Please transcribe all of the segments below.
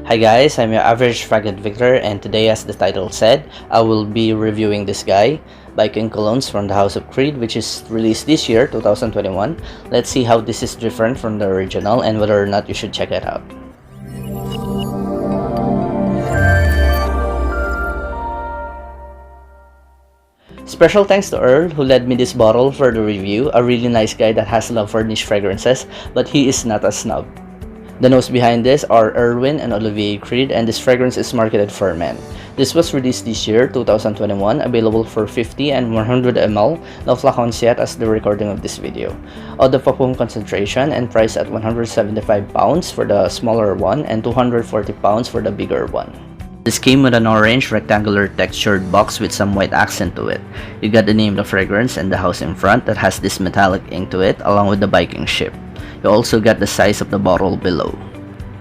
Hi guys, I'm your average fragrant Victor, and today, as the title said, I will be reviewing this guy, Viking Colognes from the House of Creed, which is released this year, 2021. Let's see how this is different from the original and whether or not you should check it out. Special thanks to Earl, who led me this bottle for the review, a really nice guy that has love for niche fragrances, but he is not a snob. The notes behind this are Erwin and Olivier Creed, and this fragrance is marketed for men. This was released this year, 2021, available for 50 and 100 ml, no flacons yet as the recording of this video. Eau de parfum concentration and price at 175 pounds for the smaller one and 240 pounds for the bigger one. This came with an orange rectangular textured box with some white accent to it. You got the name of the fragrance and the house in front that has this metallic ink to it along with the Viking ship. You also got the size of the bottle below.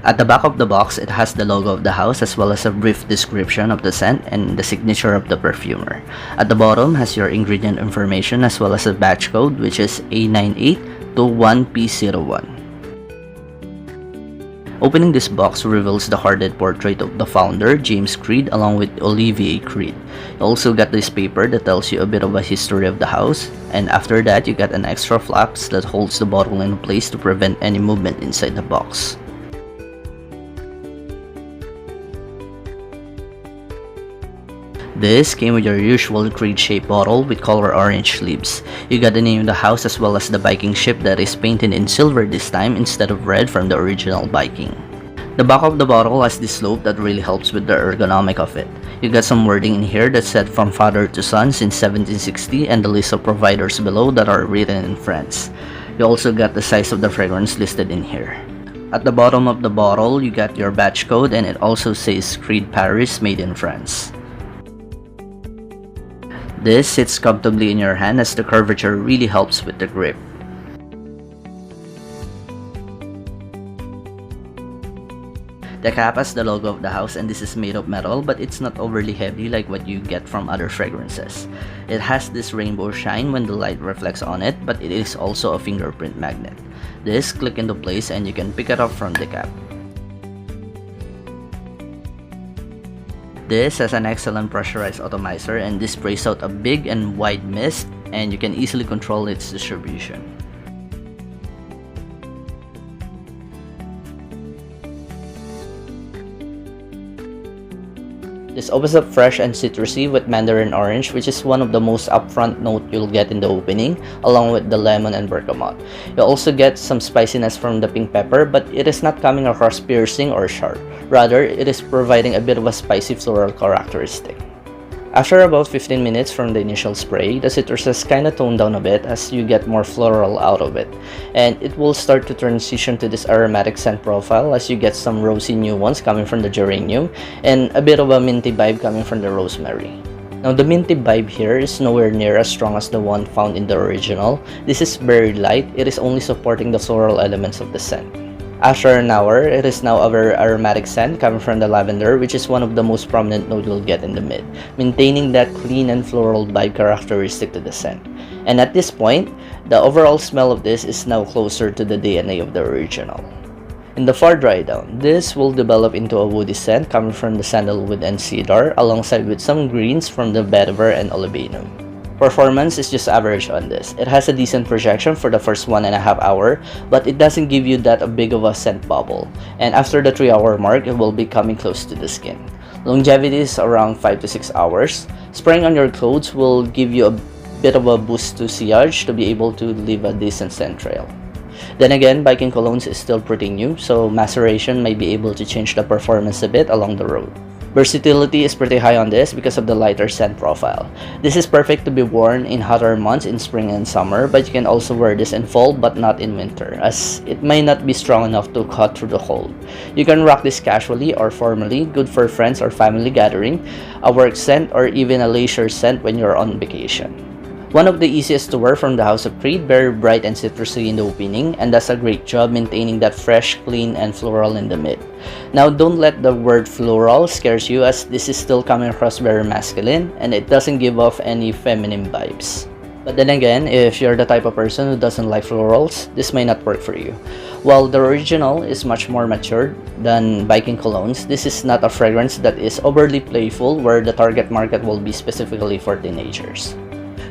At the back of the box, it has the logo of the house as well as a brief description of the scent and the signature of the perfumer. At the bottom has your ingredient information as well as a batch code, which is A9821P01. Opening this box reveals the hearted portrait of the founder, James Creed, along with Olivier Creed. You also got this paper that tells you a bit of a history of the house, and after that you got an extra flaps that holds the bottle in place to prevent any movement inside the box. This came with your usual Creed-shaped bottle with color orange sleeves. You got the name of the house as well as the Viking ship that is painted in silver this time instead of red from the original Viking. The back of the bottle has this slope that really helps with the ergonomic of it. You got some wording in here that said from father to son since 1760 and the list of providers below that are written in French. You also got the size of the fragrance listed in here. At the bottom of the bottle, you got your batch code and it also says Creed Paris made in France. This sits comfortably in your hand as the curvature really helps with the grip. The cap has the logo of the house and this is made of metal, but it's not overly heavy like what you get from other fragrances. It has this rainbow shine when the light reflects on it, but it is also a fingerprint magnet. This click into place and you can pick it up from the cap. This has an excellent pressurized atomizer and this sprays out a big and wide mist and you can easily control its distribution. This opens up fresh and citrusy with mandarin orange, which is one of the most upfront note you'll get in the opening, along with the lemon and bergamot. You'll also get some spiciness from the pink pepper, but it is not coming across piercing or sharp. Rather, it is providing a bit of a spicy floral characteristic. After about 15 minutes from the initial spray, the citruses kinda tone down a bit as you get more floral out of it. And it will start to transition to this aromatic scent profile as you get some rosy nuance coming from the geranium and a bit of a minty vibe coming from the rosemary. Now the minty vibe here is nowhere near as strong as the one found in the original. This is very light, it is only supporting the floral elements of the scent. After an hour, it is now a very aromatic scent coming from the lavender, which is one of the most prominent notes you'll get in the mid, maintaining that clean and floral vibe characteristic to the scent. And at this point, the overall smell of this is now closer to the DNA of the original. In the far dry down, this will develop into a woody scent coming from the sandalwood and cedar, alongside with some greens from the vetiver and olibanum. Performance is just average on this. It has a decent projection for the first 1.5 hours, but it doesn't give you that big of a scent bubble. And after the 3-hour mark, it will be coming close to the skin. Longevity is around 5 to 6 hours. Spraying on your clothes will give you a bit of a boost to sillage to be able to leave a decent scent trail. Then again, Viking Colognes is still pretty new, so maceration may be able to change the performance a bit along the road. Versatility is pretty high on this because of the lighter scent profile. This is perfect to be worn in hotter months in spring and summer, but you can also wear this in fall but not in winter, as it may not be strong enough to cut through the cold. You can rock this casually or formally, good for friends or family gathering, a work scent, or even a leisure scent when you're on vacation. One of the easiest to wear from the House of Creed, very bright and citrusy in the opening, and does a great job maintaining that fresh, clean, and floral in the mid. Now don't let the word floral scares you, as this is still coming across very masculine and it doesn't give off any feminine vibes. But then again, if you're the type of person who doesn't like florals, this may not work for you. While the original is much more matured than Viking Colognes, this is not a fragrance that is overly playful where the target market will be specifically for teenagers.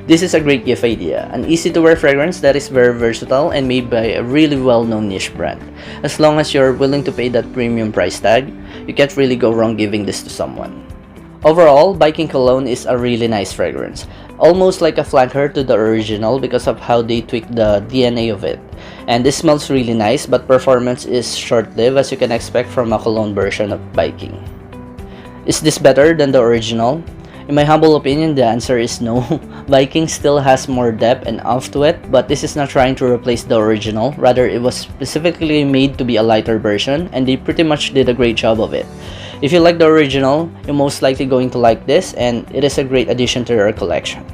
This is a great gift idea, an easy-to-wear fragrance that is very versatile and made by a really well-known niche brand. As long as you're willing to pay that premium price tag, you can't really go wrong giving this to someone. Overall, Viking Cologne is a really nice fragrance, almost like a flanker to the original because of how they tweaked the DNA of it. And this smells really nice, but performance is short-lived as you can expect from a cologne version of Viking. Is this better than the original? In my humble opinion, the answer is no. Viking still has more depth and oomph to it, but this is not trying to replace the original. Rather, it was specifically made to be a lighter version, and they pretty much did a great job of it. If you like the original, you're most likely going to like this, and it is a great addition to your collection.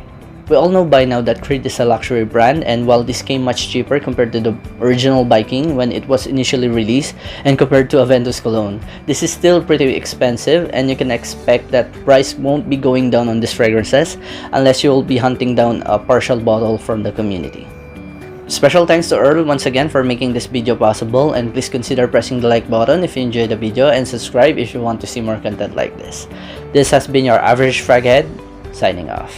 We all know by now that Creed is a luxury brand, and while this came much cheaper compared to the original Viking when it was initially released and compared to Aventus Cologne, this is still pretty expensive, and you can expect that price won't be going down on these fragrances unless you will be hunting down a partial bottle from the community. Special thanks to Earl once again for making this video possible, and please consider pressing the like button if you enjoyed the video and subscribe if you want to see more content like this. This has been your average fraghead, signing off.